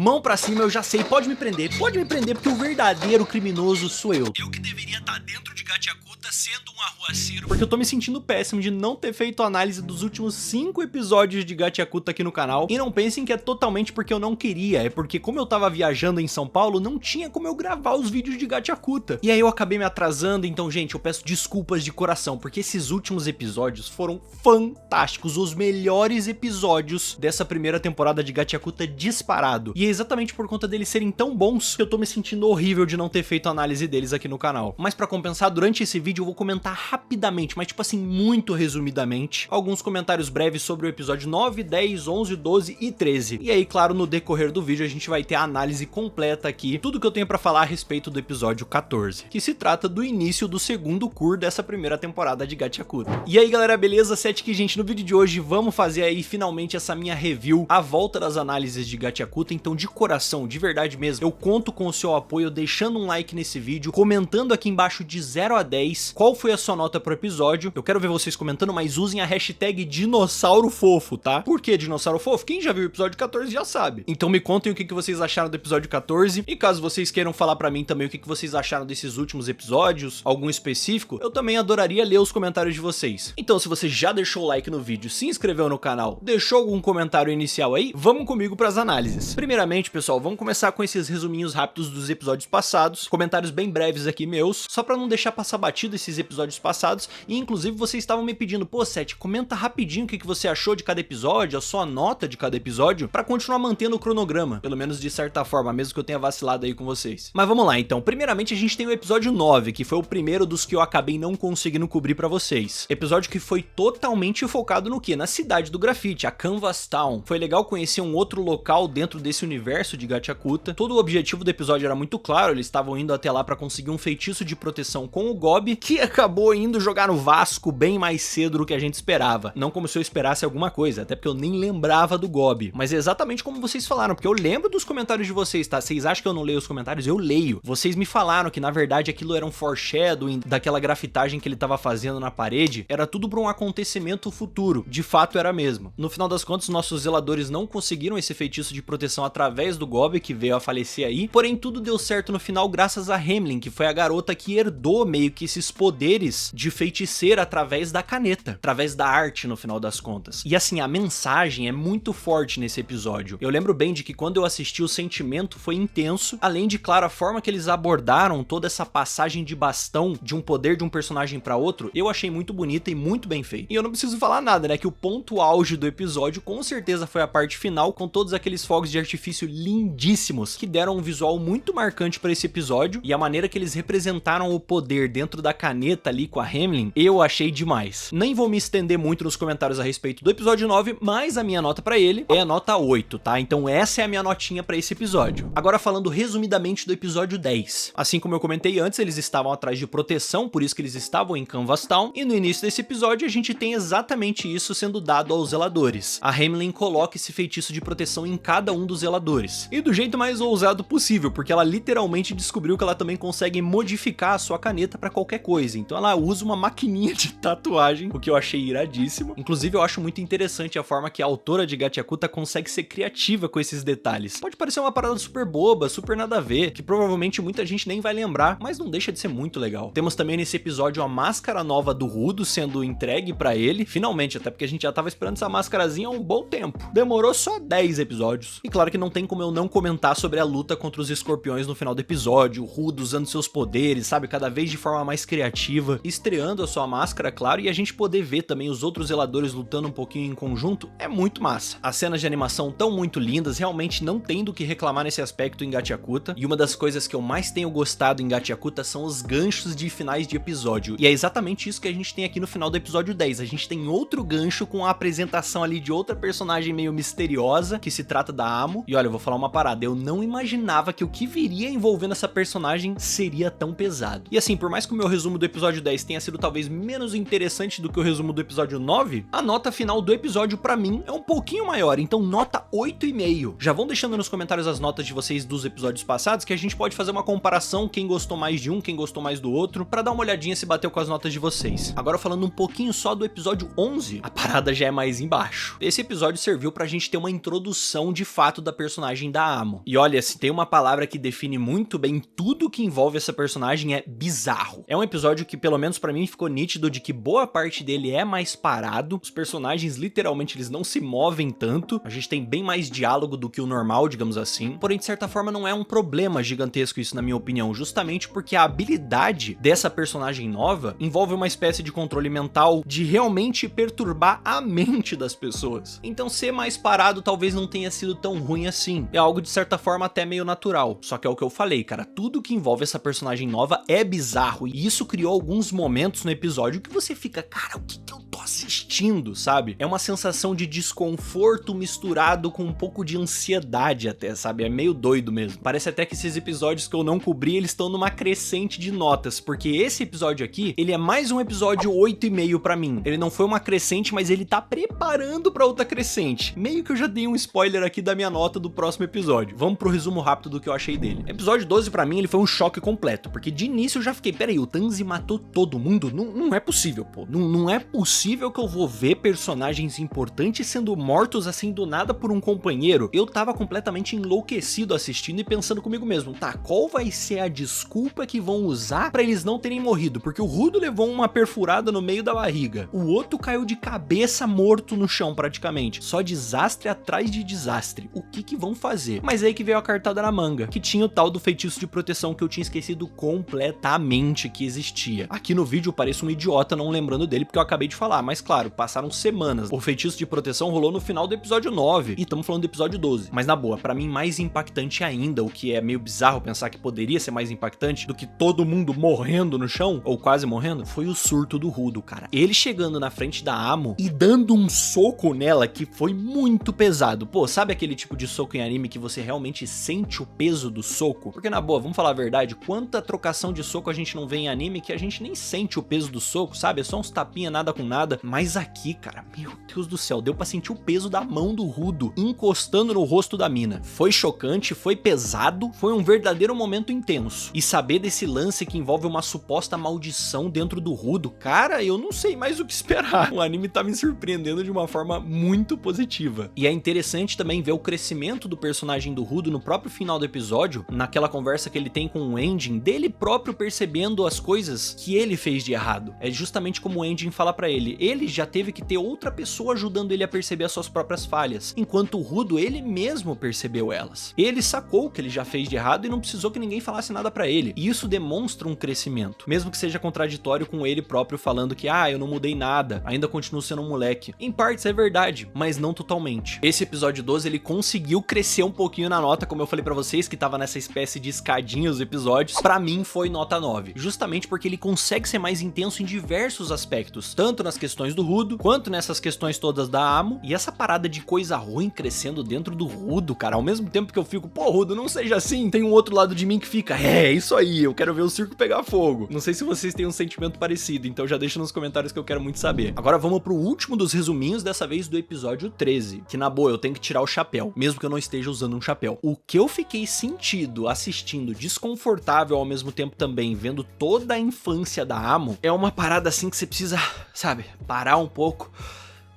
mão pra cima, eu já sei, pode me prender porque o verdadeiro criminoso sou eu. Eu que deveria estar dentro de Gachiakuta sendo um arruaceiro, porque eu tô me sentindo péssimo de não ter feito análise dos últimos 5 episódios de Gachiakuta aqui no canal. E não pensem que é totalmente porque eu não queria, é porque como eu tava viajando em São Paulo, não tinha como eu gravar os vídeos de Gachiakuta. E aí eu acabei me atrasando, então gente, eu peço desculpas de coração, porque esses últimos episódios foram fantásticos, os melhores episódios dessa primeira temporada de Gachiakuta disparado. E é exatamente por conta deles serem tão bons que eu tô me sentindo horrível de não ter feito análise deles aqui no canal. Mas pra compensar, durante esse vídeo eu vou comentar rapidamente, mas tipo assim, muito resumidamente, alguns comentários breves sobre o episódio 9, 10, 11, 12 e 13. E aí, claro, no decorrer do vídeo a gente vai ter a análise completa aqui, tudo que eu tenho pra falar a respeito do episódio 14, que se trata do início do segundo cour dessa primeira temporada de Gachiakuta. E aí galera, beleza? Aqui, gente, no vídeo de hoje vamos fazer aí finalmente essa minha review, a volta das análises de Gachiakuta. Então de coração, de verdade mesmo, eu conto com o seu apoio deixando um like nesse vídeo, comentando aqui embaixo de 0 a 10 qual foi a sua nota pro episódio. Eu quero ver vocês comentando, mas usem a hashtag dinossauro fofo, tá? Por que dinossauro fofo? Quem já viu o episódio 14 já sabe. Então me contem o que vocês acharam do episódio 14, e caso vocês queiram falar pra mim também o que vocês acharam desses últimos episódios, algum específico, eu também adoraria ler os comentários de vocês. Então se você já deixou o like no vídeo, se inscreveu no canal, deixou algum comentário inicial aí, vamos comigo pras análises. Primeiramente, pessoal, vamos começar com esses resuminhos rápidos dos episódios passados, comentários bem breves aqui meus, só pra não deixar passar batido esses episódios passados. E inclusive vocês estavam me pedindo, pô Seth, comenta rapidinho o que você achou de cada episódio, a sua nota de cada episódio, pra continuar mantendo o cronograma, pelo menos de certa forma, mesmo que eu tenha vacilado aí com vocês. Mas vamos lá então, primeiramente a gente tem o episódio 9, que foi o primeiro dos que eu acabei não conseguindo cobrir pra vocês. Episódio que foi totalmente focado no que? Na cidade do grafite, a Canvas Town. Foi legal conhecer um outro local dentro desse universo de Gachiakuta. Todo o objetivo do episódio era muito claro, eles estavam indo até lá pra conseguir um feitiço de proteção com o Gobi, que acabou indo jogar no Vasco bem mais cedo do que a gente esperava. Não como se eu esperasse alguma coisa, até porque eu nem lembrava do Gobi. Mas é exatamente como vocês falaram, porque eu lembro dos comentários de vocês, tá? Vocês acham que eu não leio os comentários? Eu leio. Vocês me falaram que na verdade aquilo era um foreshadowing daquela grafitagem que ele tava fazendo na parede, era tudo pra um acontecimento futuro. De fato era mesmo. No final das contas, nossos zeladores não conseguiram esse feitiço de proteção através do Gobi, que veio a falecer aí, porém tudo deu certo no final graças a Hamelin, que foi a garota que herdou meio que esses poderes de feiticeira através da caneta, através da arte no final das contas. E assim, a mensagem é muito forte nesse episódio. Eu lembro bem de que quando eu assisti o sentimento foi intenso, além de, claro, a forma que eles abordaram toda essa passagem de bastão de um poder de um personagem pra outro, eu achei muito bonita e muito bem feita. E eu não preciso falar nada, né, que o ponto auge do episódio com certeza foi a parte final, com todos aqueles fogos de artifício lindíssimos, que deram um visual muito marcante pra esse episódio, e a maneira que eles representaram o poder dentro da caneta ali com a Hamelin, eu achei demais. Nem vou me estender muito nos comentários a respeito do episódio 9, mas a minha nota pra ele é a nota 8, tá? Então essa é a minha notinha pra esse episódio. Agora falando resumidamente do episódio 10. Assim como eu comentei antes, eles estavam atrás de proteção, por isso que eles estavam em Canvas Town, e no início desse episódio a gente tem exatamente isso sendo dado aos zeladores. A Hamelin coloca esse feitiço de proteção em cada um dos zeladores. E do jeito mais ousado possível, porque ela literalmente descobriu que ela também consegue modificar a sua caneta pra qualquer coisa. Então ela usa uma maquininha de tatuagem, o que eu achei iradíssimo. Inclusive eu acho muito interessante a forma que a autora de Gachiakuta consegue ser criativa com esses detalhes. Pode parecer uma parada super boba, super nada a ver, que provavelmente muita gente nem vai lembrar, mas não deixa de ser muito legal. Temos também nesse episódio a máscara nova do Rudo sendo entregue pra ele, finalmente, até porque a gente já tava esperando essa máscarazinha há um bom tempo. Demorou só 10 episódios. E claro que não tem como eu não comentar sobre a luta contra os escorpiões no final do episódio, o Rudo usando seus poderes, sabe, cada vez de forma mais criativa, estreando a sua máscara, claro, e a gente poder ver também os outros zeladores lutando um pouquinho em conjunto, é muito massa. As cenas de animação tão muito lindas, realmente não tem do que reclamar nesse aspecto em Gachiakuta, e uma das coisas que eu mais tenho gostado em Gachiakuta são os ganchos de finais de episódio, e é exatamente isso que a gente tem aqui no final do episódio 10, a gente tem outro gancho com a apresentação ali de outra personagem meio misteriosa, que se trata da Amo, e olha, eu vou falar uma parada, eu não imaginava que o que viria envolvendo essa personagem seria tão pesado. E assim, por mais que o meu resumo do episódio 10 tenha sido talvez menos interessante do que o resumo do episódio 9, a nota final do episódio pra mim é um pouquinho maior, então nota 8,5. Já vão deixando nos comentários as notas de vocês dos episódios passados, que a gente pode fazer uma comparação, quem gostou mais de um, quem gostou mais do outro, pra dar uma olhadinha se bateu com as notas de vocês. Agora falando um pouquinho só do episódio 11, a parada já é mais embaixo. Esse episódio serviu pra gente ter uma introdução de fato da personagem personagem da Amo. E olha, se tem uma palavra que define muito bem tudo que envolve essa personagem é bizarro. É um episódio que, pelo menos pra mim, ficou nítido de que boa parte dele é mais parado, os personagens literalmente eles não se movem tanto, a gente tem bem mais diálogo do que o normal, digamos assim, porém de certa forma não é um problema gigantesco isso na minha opinião, justamente porque a habilidade dessa personagem nova envolve uma espécie de controle mental de realmente perturbar a mente das pessoas. Então ser mais parado talvez não tenha sido tão ruim assim, é algo de certa forma até meio natural, só que é o que eu falei, cara, tudo que envolve essa personagem nova é bizarro e isso criou alguns momentos no episódio que você fica, cara, o que eu tô assistindo, sabe? É uma sensação de desconforto misturado com um pouco de ansiedade até, sabe? É meio doido mesmo. Parece até que esses episódios que eu não cobri, eles estão numa crescente de notas, porque esse episódio aqui, ele é mais um episódio 8,5 pra mim. Ele não foi uma crescente, mas ele tá preparando pra outra crescente. Meio que eu já dei um spoiler aqui da minha nota do próximo episódio. Vamos pro resumo rápido do que eu achei dele. Episódio 12 pra mim, ele foi um choque completo, porque de início eu já fiquei, peraí, o Tanzi matou todo mundo? Não é possível, pô. Não é possível que eu vou ver personagens importantes sendo mortos assim do nada por um companheiro. Eu tava completamente enlouquecido assistindo e pensando comigo mesmo, tá, qual vai ser a desculpa que vão usar pra eles não terem morrido? Porque o Rudo levou uma perfurada no meio da barriga, o outro caiu de cabeça morto no chão praticamente, só desastre atrás de desastre. O que vão fazer? Mas aí que veio a cartada na manga, que tinha o tal do feitiço de proteção que eu tinha esquecido completamente que existia. Aqui no vídeo eu pareço um idiota não lembrando dele porque eu acabei de falar, mas claro, passaram semanas. O feitiço de proteção rolou no final do episódio 9 e estamos falando do episódio 12. Mas na boa, pra mim mais impactante ainda, o que é meio bizarro pensar que poderia ser mais impactante do que todo mundo morrendo no chão, ou quase morrendo, foi o surto do Rudo, cara. Ele chegando na frente da Amo e dando um soco nela que foi muito pesado. Pô, sabe aquele tipo de soco em anime que você realmente sente o peso do soco? Porque na boa, vamos falar a verdade, quanta trocação de soco a gente não vê em anime que a gente nem sente o peso do soco, sabe? É só uns tapinha, nada com nada. Mas aqui, cara, meu Deus do céu, deu pra sentir o peso da mão do Rudo encostando no rosto da mina. Foi chocante, foi pesado, foi um verdadeiro momento intenso. E saber desse lance que envolve uma suposta maldição dentro do Rudo, cara, eu não sei mais o que esperar. O anime tá me surpreendendo de uma forma muito positiva. E é interessante também ver o crescimento do personagem do Rudo no próprio final do episódio, naquela conversa que ele tem com o Engin, dele próprio percebendo as coisas que ele fez de errado. É justamente como o Engin fala pra ele já teve que ter outra pessoa ajudando ele a perceber as suas próprias falhas, enquanto o Rudo, ele mesmo percebeu elas. Ele sacou o que ele já fez de errado e não precisou que ninguém falasse nada pra ele, e isso demonstra um crescimento, mesmo que seja contraditório com ele próprio falando que, eu não mudei nada, ainda continuo sendo um moleque. Em partes é verdade, mas não totalmente. Esse episódio 12, ele conseguiu crescer um pouquinho na nota, como eu falei pra vocês, que tava nessa espécie de escadinha os episódios, pra mim foi nota 9, justamente porque ele consegue ser mais intenso em diversos aspectos, tanto nas questões do Rudo, quanto nessas questões todas da Amo, e essa parada de coisa ruim crescendo dentro do Rudo, cara, ao mesmo tempo que eu fico, pô, Rudo, não seja assim, tem um outro lado de mim que fica, isso aí, eu quero ver o circo pegar fogo. Não sei se vocês têm um sentimento parecido, então já deixa nos comentários que eu quero muito saber. Agora vamos pro último dos resuminhos, dessa vez do episódio 13, que na boa eu tenho que tirar o chapéu, mesmo que eu não esteja usando um chapéu. O que eu fiquei sentido, assistindo, desconfortável ao mesmo tempo também, vendo toda a infância da Amo, é uma parada assim que você precisa, sabe, parar um pouco,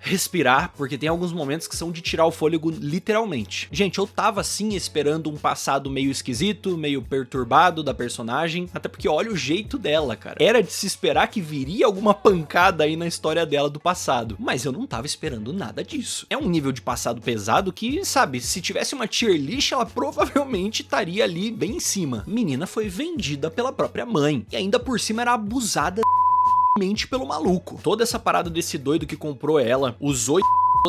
respirar, porque tem alguns momentos que são de tirar o fôlego literalmente. Gente, eu tava assim esperando um passado meio esquisito, meio perturbado da personagem, até porque olha o jeito dela, cara. Era de se esperar que viria alguma pancada aí na história dela do passado, mas eu não tava esperando nada disso. É um nível de passado pesado que, sabe, se tivesse uma tier list, ela provavelmente estaria ali bem em cima. Menina foi vendida pela própria mãe, e ainda por cima era abusada pelo maluco. Toda essa parada desse doido que comprou ela, usou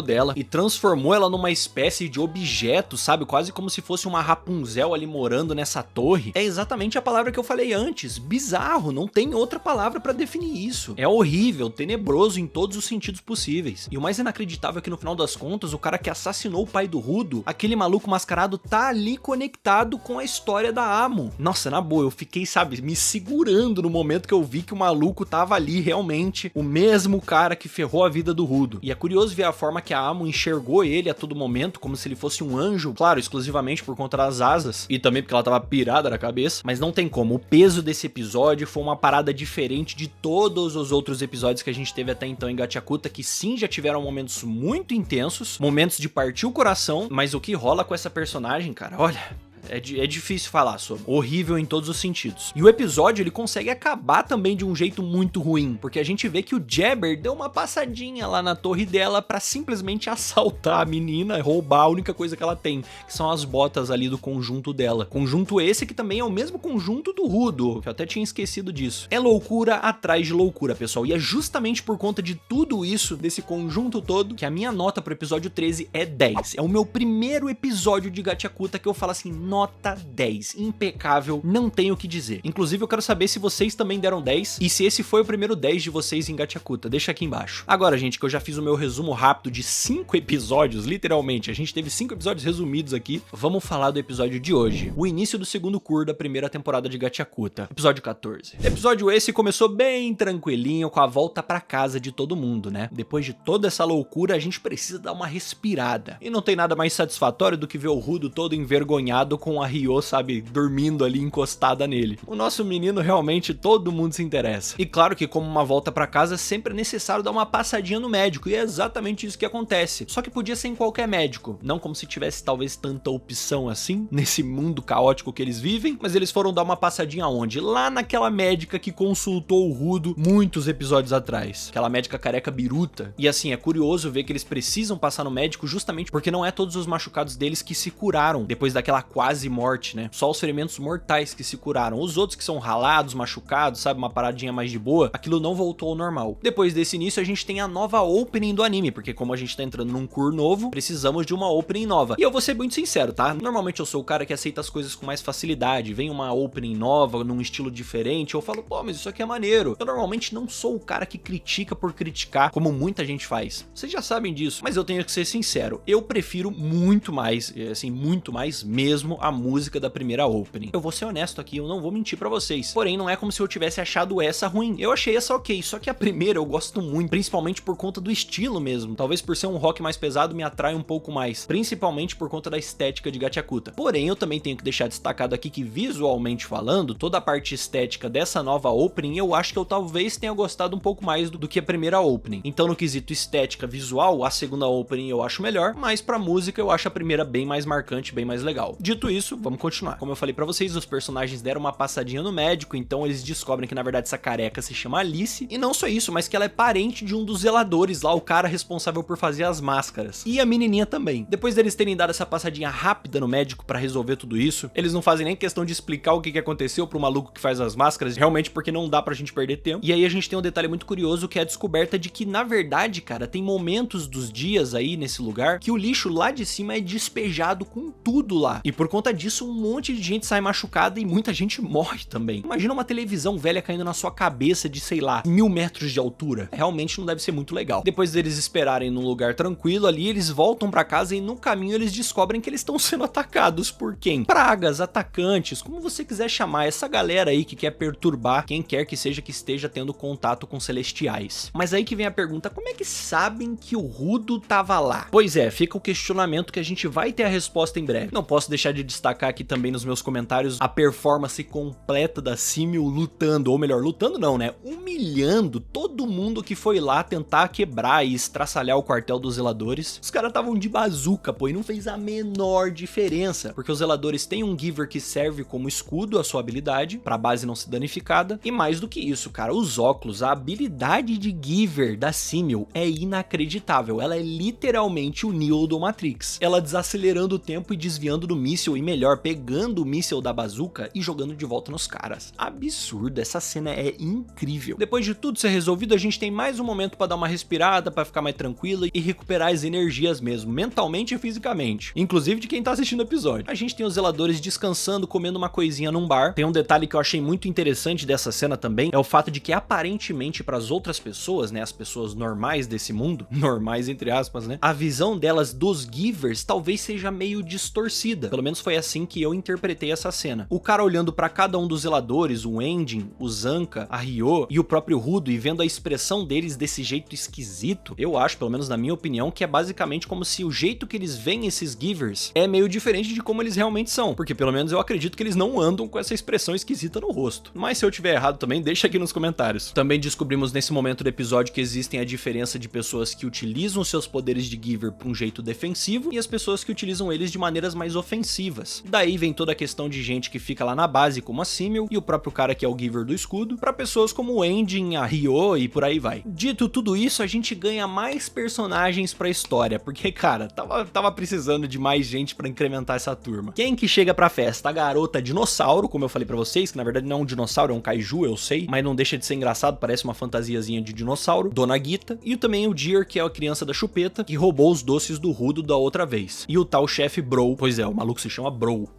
dela e transformou ela numa espécie de objeto, sabe? Quase como se fosse uma Rapunzel ali morando nessa torre. É exatamente a palavra que eu falei antes. Bizarro, não tem outra palavra pra definir isso. É horrível, tenebroso em todos os sentidos possíveis. E o mais inacreditável é que no final das contas, o cara que assassinou o pai do Rudo, aquele maluco mascarado, tá ali conectado com a história da Amo. Nossa, na boa, eu fiquei, sabe, me segurando no momento que eu vi que o maluco tava ali realmente, o mesmo cara que ferrou a vida do Rudo. E é curioso ver a forma que a Amo enxergou ele a todo momento, como se ele fosse um anjo, claro, exclusivamente por conta das asas, e também porque ela tava pirada na cabeça, mas não tem como. O peso desse episódio foi uma parada diferente de todos os outros episódios que a gente teve até então em Gachakuta, que sim, já tiveram momentos muito intensos, momentos de partir o coração, mas o que rola com essa personagem, cara, olha... É difícil falar sobre. Horrível em todos os sentidos. E o episódio, ele consegue acabar também de um jeito muito ruim, porque a gente vê que o Jabber deu uma passadinha lá na torre dela pra simplesmente assaltar a menina e roubar a única coisa que ela tem, que são as botas ali do conjunto dela. Conjunto esse que também é o mesmo conjunto do Rudo, que eu até tinha esquecido disso. É loucura atrás de loucura, pessoal. E é justamente por conta de tudo isso, desse conjunto todo, que a minha nota pro episódio 13 é 10. É o meu primeiro episódio de Gachakuta que eu falo assim, nota 10, impecável, não tenho o que dizer. Inclusive eu quero saber se vocês também deram 10 e se esse foi o primeiro 10 de vocês em Gachakuta, deixa aqui embaixo. Agora, gente, que eu já fiz o meu resumo rápido de 5 episódios, literalmente, a gente teve 5 episódios resumidos aqui, vamos falar do episódio de hoje, o início do segundo cur da primeira temporada de Gachakuta, episódio 14. Episódio esse começou bem tranquilinho, com a volta pra casa de todo mundo, né? Depois de toda essa loucura, a gente precisa dar uma respirada. E não tem nada mais satisfatório do que ver o Rudo todo envergonhado com a Ryo, sabe, dormindo ali encostada nele. O nosso menino realmente todo mundo se interessa. E claro que como uma volta pra casa, sempre é necessário dar uma passadinha no médico, e é exatamente isso que acontece. Só que podia ser em qualquer médico, não como se tivesse talvez tanta opção assim, nesse mundo caótico que eles vivem, mas eles foram dar uma passadinha onde? Lá naquela médica que consultou o Rudo muitos episódios atrás. Aquela médica careca biruta. E assim, é curioso ver que eles precisam passar no médico justamente porque não é todos os machucados deles que se curaram depois daquela quase morte, né? Só os ferimentos mortais que se curaram. Os outros que são ralados, machucados, sabe? Uma paradinha mais de boa, aquilo não voltou ao normal. Depois desse início, a gente tem a nova opening do anime, porque como a gente tá entrando num cur novo, precisamos de uma opening nova. E eu vou ser muito sincero, tá? Normalmente eu sou o cara que aceita as coisas com mais facilidade. Vem uma opening nova, num estilo diferente, eu falo, pô, mas isso aqui é maneiro. Eu normalmente não sou o cara que critica por criticar, como muita gente faz. Vocês já sabem disso, mas eu tenho que ser sincero. Eu prefiro muito mais, assim, muito mais mesmo, a música da primeira opening. Eu vou ser honesto aqui, eu não vou mentir pra vocês. Porém, não é como se eu tivesse achado essa ruim. Eu achei essa ok, só que a primeira eu gosto muito, principalmente por conta do estilo mesmo. Talvez por ser um rock mais pesado me atrai um pouco mais, principalmente por conta da estética de Gachakuta. Porém, eu também tenho que deixar destacado aqui que visualmente falando, toda a parte estética dessa nova opening, eu acho que eu talvez tenha gostado um pouco mais do que a primeira opening. Então, no quesito estética visual, a segunda opening eu acho melhor, mas pra música eu acho a primeira bem mais marcante, bem mais legal. Dito isso, vamos continuar. Como eu falei pra vocês, os personagens deram uma passadinha no médico, então eles descobrem que na verdade essa careca se chama Alice, e não só isso, mas que ela é parente de um dos zeladores lá, o cara responsável por fazer as máscaras, e a menininha também. Depois deles terem dado essa passadinha rápida no médico pra resolver tudo isso, eles não fazem nem questão de explicar o que aconteceu pro maluco que faz as máscaras, realmente porque não dá pra gente perder tempo. E aí a gente tem um detalhe muito curioso, que é a descoberta de que na verdade, cara, tem momentos dos dias aí nesse lugar que o lixo lá de cima é despejado com tudo lá, e por conta disso um monte de gente sai machucada e muita gente morre também. Imagina uma televisão velha caindo na sua cabeça de, sei lá, 1000 metros de altura. Realmente não deve ser muito legal. Depois deles esperarem num lugar tranquilo ali, eles voltam pra casa e no caminho eles descobrem que eles estão sendo atacados por quem? Pragas, atacantes, como você quiser chamar, essa galera aí que quer perturbar quem quer que seja que esteja tendo contato com celestiais. Mas aí que vem a pergunta, como é que sabem que o Rudo tava lá? Pois é, fica o questionamento que a gente vai ter a resposta em breve. Não posso deixar de destacar aqui também nos meus comentários a performance completa da Simio lutando, ou melhor, lutando não, né? Humilhando todo mundo que foi lá tentar quebrar e estraçalhar o quartel dos zeladores. Os caras estavam de bazuca, pô, e não fez a menor diferença, porque os zeladores têm um Giver que serve como escudo, a sua habilidade, pra base não ser danificada, e mais do que isso, cara, os óculos, a habilidade de Giver da Simio é inacreditável, ela é literalmente o Neo do Matrix, ela desacelerando o tempo e desviando do míssil, e melhor, pegando o míssil da bazuca e jogando de volta nos caras. Absurdo, essa cena é incrível. Depois de tudo ser resolvido, a gente tem mais um momento pra dar uma respirada, pra ficar mais tranquilo e recuperar as energias mesmo, mentalmente e fisicamente, inclusive de quem tá assistindo o episódio. A gente tem os zeladores descansando, comendo uma coisinha num bar. Tem um detalhe que eu achei muito interessante dessa cena também, é o fato de que aparentemente para as outras pessoas, né, as pessoas normais desse mundo, normais entre aspas, né, a visão delas dos Givers talvez seja meio distorcida, pelo menos foi assim que eu interpretei essa cena. O cara olhando pra cada um dos zeladores, o Ending, o Zanka, a Ryo e o próprio Rudo e vendo a expressão deles desse jeito esquisito, eu acho, pelo menos na minha opinião, que é basicamente como se o jeito que eles veem esses Givers é meio diferente de como eles realmente são, porque pelo menos eu acredito que eles não andam com essa expressão esquisita no rosto. Mas se eu tiver errado também, deixa aqui nos comentários. Também descobrimos nesse momento do episódio que existem a diferença de pessoas que utilizam seus poderes de Giver pra um jeito defensivo e as pessoas que utilizam eles de maneiras mais ofensivas. Daí vem toda a questão de gente que fica lá na base como a Simil e o próprio cara que é o Giver do escudo, pra pessoas como o Ending, a Ryo e por aí vai. Dito tudo isso, a gente ganha mais personagens pra história, porque cara, tava precisando de mais gente pra incrementar essa turma. Quem que chega pra festa? A garota dinossauro, como eu falei pra vocês, que na verdade não é um dinossauro, é um kaiju, eu sei, mas não deixa de ser engraçado, parece uma fantasiazinha de dinossauro. Dona Guita, e também o Deer, que é a criança da chupeta, que roubou os doces do Rudo da outra vez. E o tal chefe Bro, pois é, o maluco se chama Bro.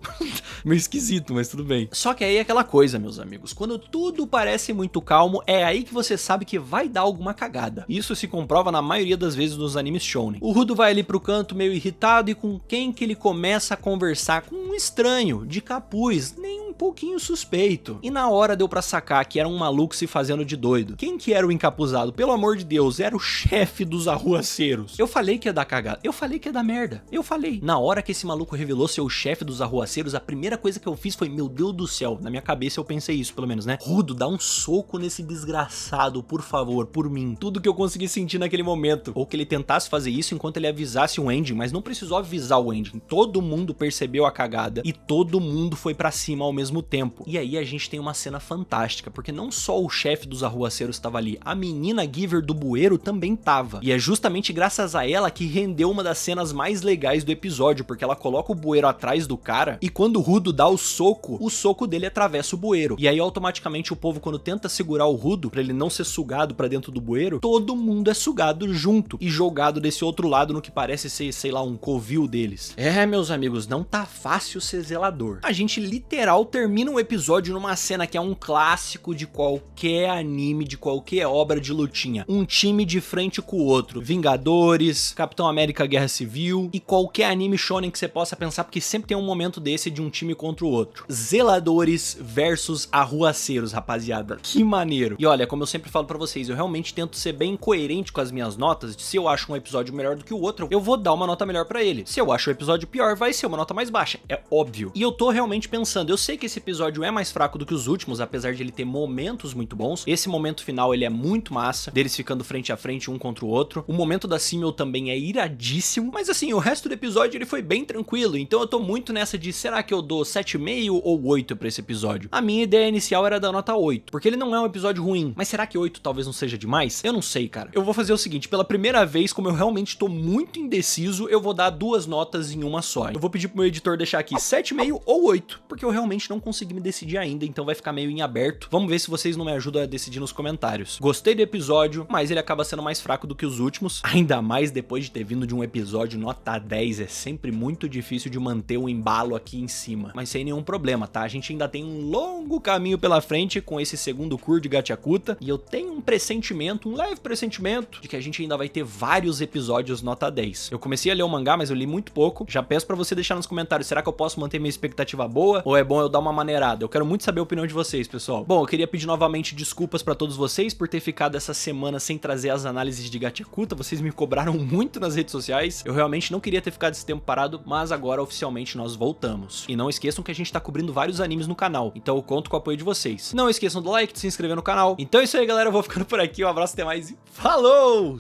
Meio esquisito, mas tudo bem. Só que aí é aquela coisa, meus amigos, quando tudo parece muito calmo, é aí que você sabe que vai dar alguma cagada. Isso se comprova na maioria das vezes nos animes shounen. O Rudo vai ali pro canto meio irritado e com quem que ele começa a conversar? Com um estranho, de capuz, nem um pouquinho suspeito. E na hora deu pra sacar que era um maluco se fazendo de doido. Quem que era o encapuzado? Pelo amor de Deus, era o chefe dos arruaceiros. Eu falei que ia dar cagada, eu falei que ia dar merda, eu falei. Na hora que esse maluco revelou ser o chefe dos arruaceiros, a primeira coisa que eu fiz foi, meu Deus do céu, na minha cabeça eu pensei isso, pelo menos, né? Rudo, dá um soco nesse desgraçado, por favor, por mim. Tudo que eu consegui sentir naquele momento. Ou que ele tentasse fazer isso enquanto ele avisasse o Ending, mas não precisou avisar o Ending. Todo mundo percebeu a cagada e todo mundo foi pra cima ao mesmo tempo. E aí a gente tem uma cena fantástica, porque não só o chefe dos arruaceiros estava ali, a menina Giver do bueiro também tava. E é justamente graças a ela que rendeu uma das cenas mais legais do episódio, porque ela coloca o bueiro atrás do cara e quando o Rudo dá o soco dele atravessa o bueiro. E aí automaticamente o povo, quando tenta segurar o Rudo pra ele não ser sugado pra dentro do bueiro, todo mundo é sugado junto e jogado desse outro lado no que parece ser, sei lá, um covil deles. É, meus amigos, não tá fácil ser zelador. A gente literal termina o episódio numa cena que é um clássico de qualquer anime, de qualquer obra de lutinha. Um time de frente com o outro. Vingadores, Capitão América Guerra Civil e qualquer anime shonen que você possa pensar, porque sempre tem um momento desse de um time contra o outro. Zeladores versus arruaceiros, rapaziada. Que maneiro. E olha, como eu sempre falo pra vocês, eu realmente tento ser bem coerente com as minhas notas. Se eu acho um episódio melhor do que o outro, eu vou dar uma nota melhor pra ele. Se eu acho o episódio pior, vai ser uma nota mais baixa. É óbvio. E eu tô realmente pensando, eu sei que esse episódio é mais fraco do que os últimos, apesar de ele ter momentos muito bons. Esse momento final, ele é muito massa, deles ficando frente a frente um contra o outro. O momento da Simil também é iradíssimo, mas assim, o resto do episódio ele foi bem tranquilo, então eu tô muito nessa de, será que eu dou 7,5 ou 8 pra esse episódio? A minha ideia inicial era dar nota 8, porque ele não é um episódio ruim, mas será que 8 talvez não seja demais? Eu não sei, cara. Eu vou fazer o seguinte, pela primeira vez, como eu realmente tô muito indeciso, eu vou dar duas notas em uma só. Eu vou pedir pro meu editor deixar aqui 7,5 ou 8, porque eu realmente não consegui me decidir ainda, então vai ficar meio em aberto. Vamos ver se vocês não me ajudam a decidir nos comentários. Gostei do episódio, mas ele acaba sendo mais fraco do que os últimos, ainda mais depois de ter vindo de um episódio nota 10, é sempre muito difícil de manter o embalo aqui em cima, mas sem nenhum problema, tá? A gente ainda tem um longo caminho pela frente com esse segundo cur de Gachakuta, e eu tenho um pressentimento, um leve pressentimento, de que a gente ainda vai ter vários episódios nota 10. Eu comecei a ler o mangá, mas eu li muito pouco, já peço pra você deixar nos comentários, será que eu posso manter minha expectativa boa, ou é bom eu dar uma maneirada? Eu quero muito saber a opinião de vocês, pessoal. Bom, eu queria pedir novamente desculpas pra todos vocês por ter ficado essa semana sem trazer as análises de Gachakuta, vocês me cobraram muito nas redes sociais, eu realmente não queria ter ficado esse tempo parado, mas agora oficialmente nós voltamos. E não esqueçam que a gente tá cobrindo vários animes no canal, então eu conto com o apoio de vocês. Não esqueçam do like, de se inscrever no canal. Então é isso aí, galera, eu vou ficando por aqui, um abraço, até mais e falou!